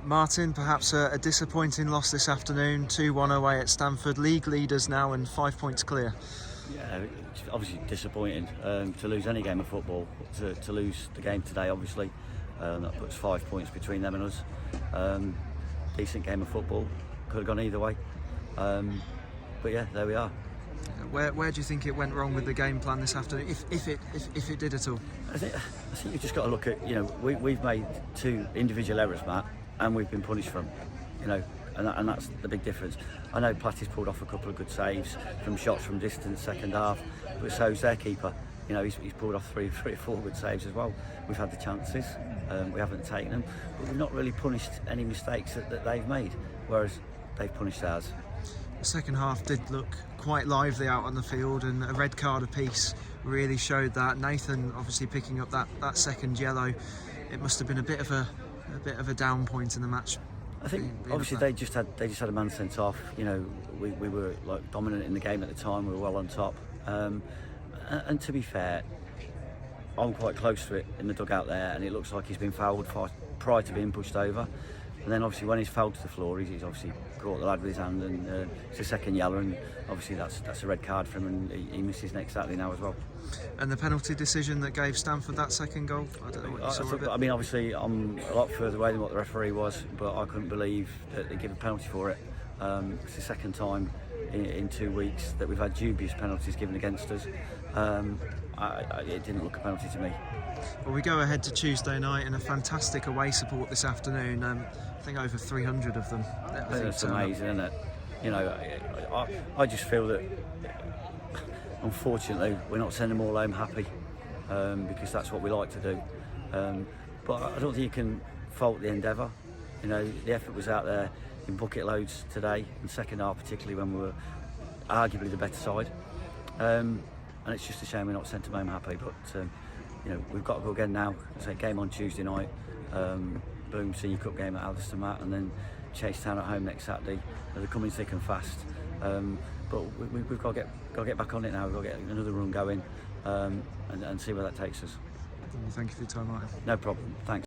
Martin, perhaps a disappointing loss this afternoon, 2-1 away at Stamford, league leaders now and 5 points clear. Yeah, it's obviously disappointing to lose any game of football, to lose the game today obviously, that puts 5 points between them and us. Decent game of football, could have gone either way, but yeah, there we are. Where do you think it went wrong with the game plan this afternoon, if it did at all? I think you've just got to look at, we've made 2 individual errors, Matt, and we've been punished for them, and that's the big difference. I know Platty's pulled off a couple of good saves from shots from distance second half, but so's their keeper. He's pulled off 3 or 4 good saves as well. We've had the chances, we haven't taken them, but we've not really punished any mistakes that they've made, whereas they've punished ours. The second half did look quite lively out on the field, and a red card apiece really showed that. Nathan obviously picking up that second yellow. It must have been a bit of a down point in the match. I think obviously they just had a man sent off. We were like dominant in the game at the time. We were well on top, and to be fair, I'm quite close to it in the dugout there, and it looks like he's been fouled prior to being pushed over. And then obviously when he's fell to the floor, he's obviously caught the lad with his hand, and it's a second yellow, and obviously that's a red card for him, and he misses next Saturday now as well. And the penalty decision that gave Stamford that second goal, I don't know what you saw of it. I mean, obviously I'm a lot further away than what the referee was, but I couldn't believe that they gave a penalty for it. It's the second time in 2 weeks that we've had dubious penalties given against us. It didn't look a penalty to me. Well, we go ahead to Tuesday night, and a fantastic away support this afternoon. I think over 300 of them. That's amazing, isn't it? I just feel that unfortunately we're not sending them all home happy, because that's what we like to do. But I don't think you can fault the endeavour. The effort was out there in bucket loads today, and second half particularly when we were arguably the better side. And it's just a shame we're not sent them home happy. But we've got to go again now. It's a game on Tuesday night. Boom, Senior Cup game at Alderson, Matt, and then Chase Town at home next Saturday. They're coming thick and fast. But we've got to get back on it now. We've got to get another run going, and see where that takes us. Thank you for your time, Martin. No problem. Thanks.